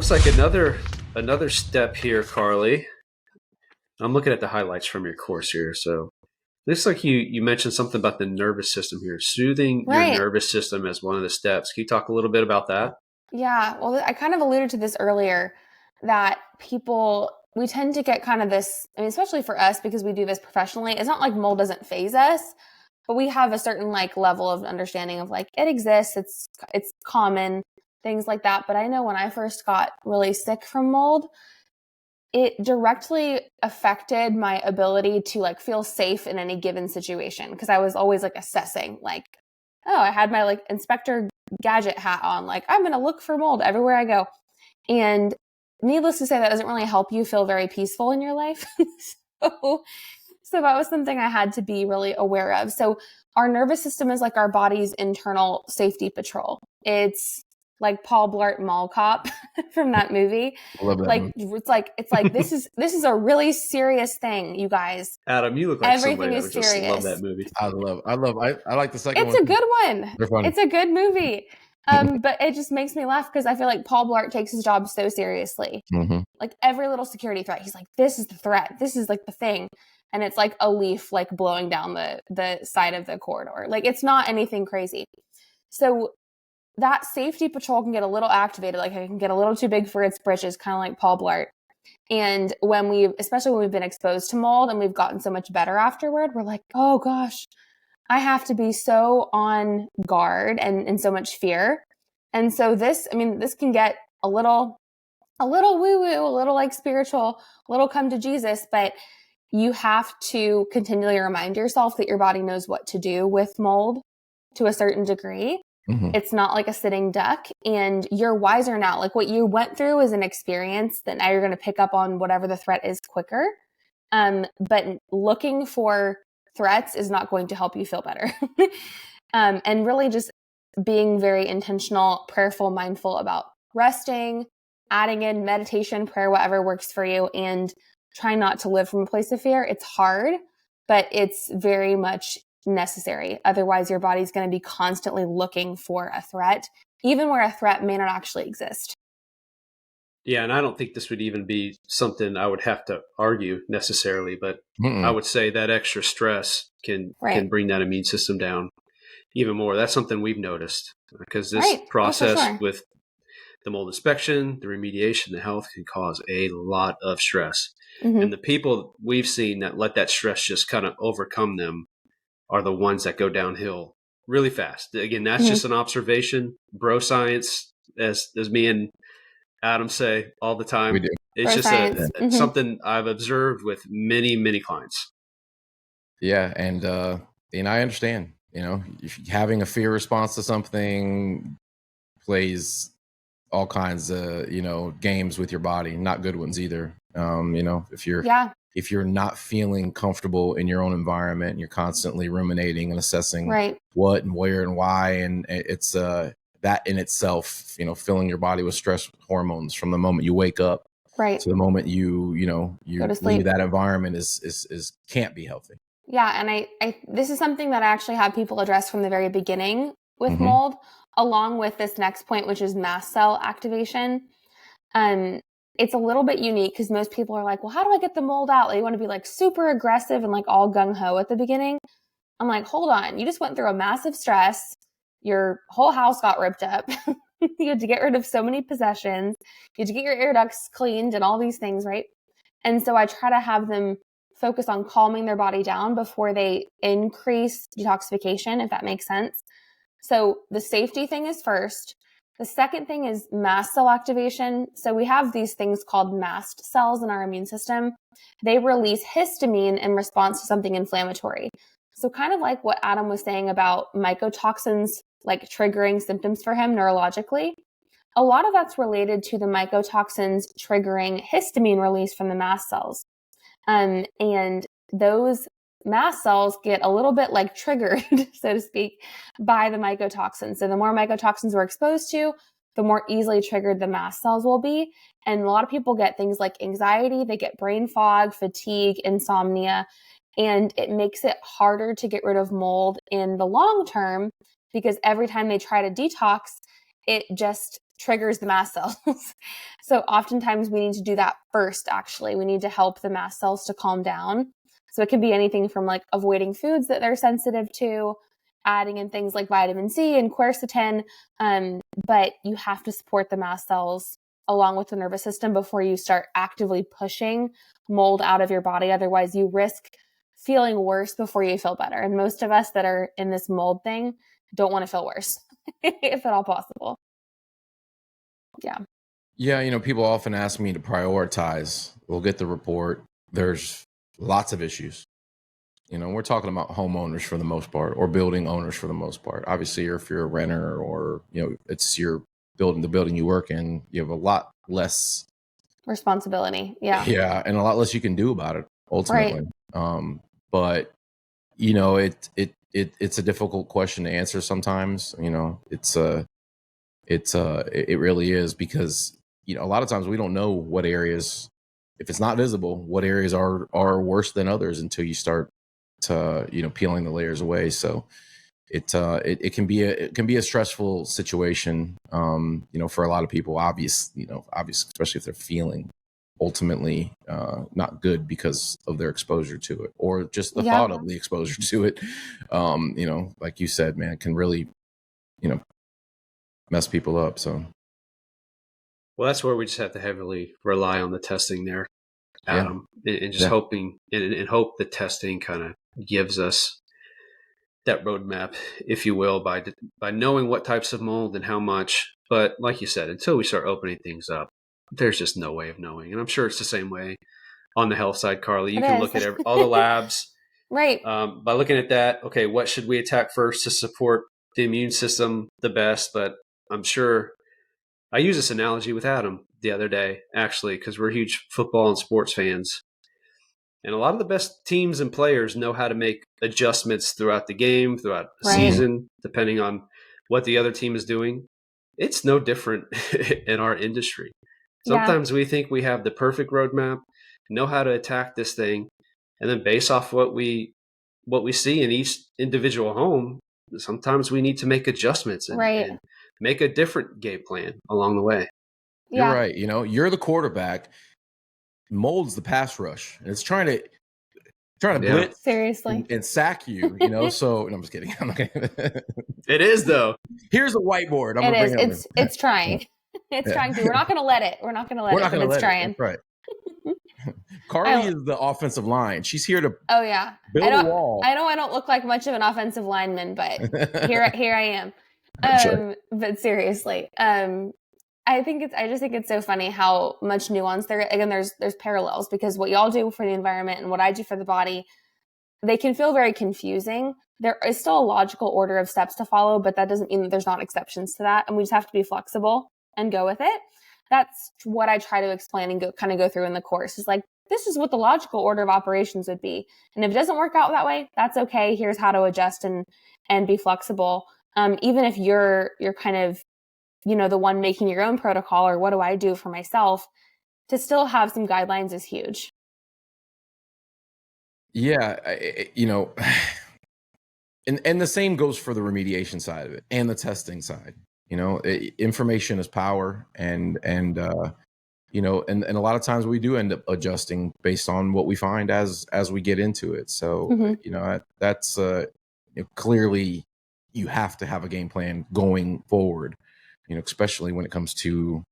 looks like another step here, Carly. I'm looking at the highlights from your course here. So looks like you mentioned something about the nervous system here, soothing your Right. nervous system as one of the steps. Can you talk a little bit about that? Yeah. Well, I kind of alluded to this earlier that we tend to get kind of this, I mean, especially for us because we do this professionally. It's not like mold doesn't phase us, but we have a certain like level of understanding of like it exists, it's common, things like that. But I know when I first got really sick from mold, it directly affected my ability to like feel safe in any given situation because I was always like assessing like, oh, I had my like inspector gadget hat on, like I'm going to look for mold everywhere I go. And needless to say, that doesn't really help you feel very peaceful in your life. so, so that was something I had to be really aware of. So our nervous system is like our body's internal safety patrol. It's like Paul Blart Mall Cop from that movie. I love that Like movie. it's like this is a really serious thing, you guys. Adam, you look like Everything somebody that is would just love serious. that movie. I like the second It's one. a good one. They're funny. It's a good movie. But it just makes me laugh because I feel like Paul Blart takes his job so seriously. Mm-hmm. Like every little security threat, he's like, this is the threat. This is like the thing. And it's like a leaf like blowing down the side of the corridor. Like it's not anything crazy. So that safety patrol can get a little activated. Like it can get a little too big for its britches, kind of like Paul Blart. And especially when we've been exposed to mold and we've gotten so much better afterward, we're like, oh gosh, I have to be so on guard and in so much fear. And so this can get a little woo-woo, a little like spiritual, a little come to Jesus, but you have to continually remind yourself that your body knows what to do with mold to a certain degree. Mm-hmm. It's not like a sitting duck, and you're wiser now. Like what you went through is an experience that now you're going to pick up on whatever the threat is quicker. But looking for threats is not going to help you feel better. And really just being very intentional, prayerful, mindful about resting, adding in meditation, prayer, whatever works for you, and try not to live from a place of fear. It's hard, but it's very much necessary. Otherwise, your body's going to be constantly looking for a threat, even where a threat may not actually exist. Yeah, and I don't think this would even be something I would have to argue necessarily, but I would say that extra stress can bring that immune system down even more. That's something we've noticed because this process with the mold inspection, the remediation, the health can cause a lot of stress. Mm-hmm. And the people we've seen that let that stress just kind of overcome them are the ones that go downhill really fast. Again, that's just an observation, bro science, as me and Adam say all the time. It's just something I've observed with many, many clients. Yeah. And I understand, if having a fear response to something plays all kinds of, games with your body, not good ones either. If you're not feeling comfortable in your own environment and you're constantly ruminating and assessing what and where and why, and it's that in itself, filling your body with stress hormones from the moment you wake up to the moment you leave that environment is can't be healthy. Yeah. And I this is something that I actually have people address from the very beginning with mold, along with this next point, which is mast cell activation. It's a little bit unique because most people are like, well, how do I get the mold out? They want to be like super aggressive and like all gung-ho at the beginning. I'm like, hold on. You just went through a massive stress. Your whole house got ripped up. You had to get rid of so many possessions. You had to get your air ducts cleaned and all these things, right? And so I try to have them focus on calming their body down before they increase detoxification, if that makes sense. So the safety thing is first. The second thing is mast cell activation. So we have these things called mast cells in our immune system. They release histamine in response to something inflammatory. So kind of like what Adam was saying about mycotoxins, like triggering symptoms for him neurologically. A lot of that's related to the mycotoxins triggering histamine release from the mast cells. And those mast cells get a little bit like triggered, so to speak, by the mycotoxins. So the more mycotoxins we're exposed to, the more easily triggered the mast cells will be. And a lot of people get things like anxiety, they get brain fog, fatigue, insomnia, and it makes it harder to get rid of mold in the long term because every time they try to detox, it just triggers the mast cells. So oftentimes we need to do that first, actually. We need to help the mast cells to calm down. So it could be anything from like avoiding foods that they're sensitive to, adding in things like vitamin C and quercetin. But you have to support the mast cells along with the nervous system before you start actively pushing mold out of your body. Otherwise, you risk feeling worse before you feel better. And most of us that are in this mold thing don't want to feel worse, if at all possible. Yeah. Yeah, you know, people often ask me to prioritize. We'll get the report. There's lots of issues. You know, we're talking about homeowners for the most part, or building owners for the most part. Obviously, if you're a renter, or, you know, it's your building, the building you work in, you have a lot less responsibility. Yeah. Yeah. And a lot less you can do about it ultimately. Right. But, you know, it's a difficult question to answer sometimes. You know, it really is, because, you know, a lot of times we don't know what areas, if it's not visible, what areas are worse than others until you start to, you know, peeling the layers away. So it can be a stressful situation, you know, for a lot of people, obviously, especially if they're feeling ultimately not good because of their exposure to it, or just the thought of the exposure to it. You know, like you said, man, it can really, you know, mess people up. So, well, that's where we just have to heavily rely on the testing there, Adam, and just hoping and hope the testing kind of gives us that roadmap, if you will, by knowing what types of mold and how much. But like you said, until we start opening things up, there's just no way of knowing. And I'm sure it's the same way on the health side, Carly. You can look at all the labs. Right. By looking at that, okay, what should we attack first to support the immune system the best? But I'm sure I use this analogy with Adam the other day, actually, because we're huge football and sports fans. And a lot of the best teams and players know how to make adjustments throughout the game, throughout the season, depending on what the other team is doing. It's no different in our industry. Sometimes we think we have the perfect roadmap, know how to attack this thing, and then based off what we see in each individual home, sometimes we need to make adjustments and make a different game plan along the way. You're right. You know, you're the quarterback. Mold's the pass rush, and it's trying to blitz seriously and sack you. You know, so no, I'm just kidding. It is though. Here's a whiteboard. It's trying. It's trying to. We're not going to let it. We're not going to let it. But it's trying. That's right. Carly is the offensive line. She's here to build a wall. I know I don't look like much of an offensive lineman, but here I am. But seriously, I just think it's so funny how much nuance there. Again, there's parallels, because what y'all do for the environment and what I do for the body, they can feel very confusing. There is still a logical order of steps to follow, but that doesn't mean that there's not exceptions to that. And we just have to be flexible and go with it. That's what I try to explain and go through in the course, is like, this is what the logical order of operations would be. And if it doesn't work out that way, that's okay. Here's how to adjust and be flexible. Even if you're kind of, you know, the one making your own protocol, or what do I do for myself, to still have some guidelines is huge. Yeah. You know, and the same goes for the remediation side of it and the testing side. You know, information is power, and you know, and a lot of times we do end up adjusting based on what we find as we get into it. So, you know, that's clearly you have to have a game plan going forward, you know, especially when it comes to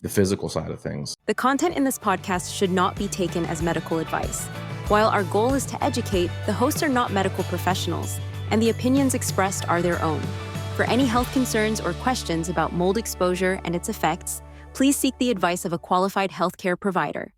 the physical side of things. The content in this podcast should not be taken as medical advice. While our goal is to educate, the hosts are not medical professionals, and the opinions expressed are their own. For any health concerns or questions about mold exposure and its effects, please seek the advice of a qualified healthcare provider.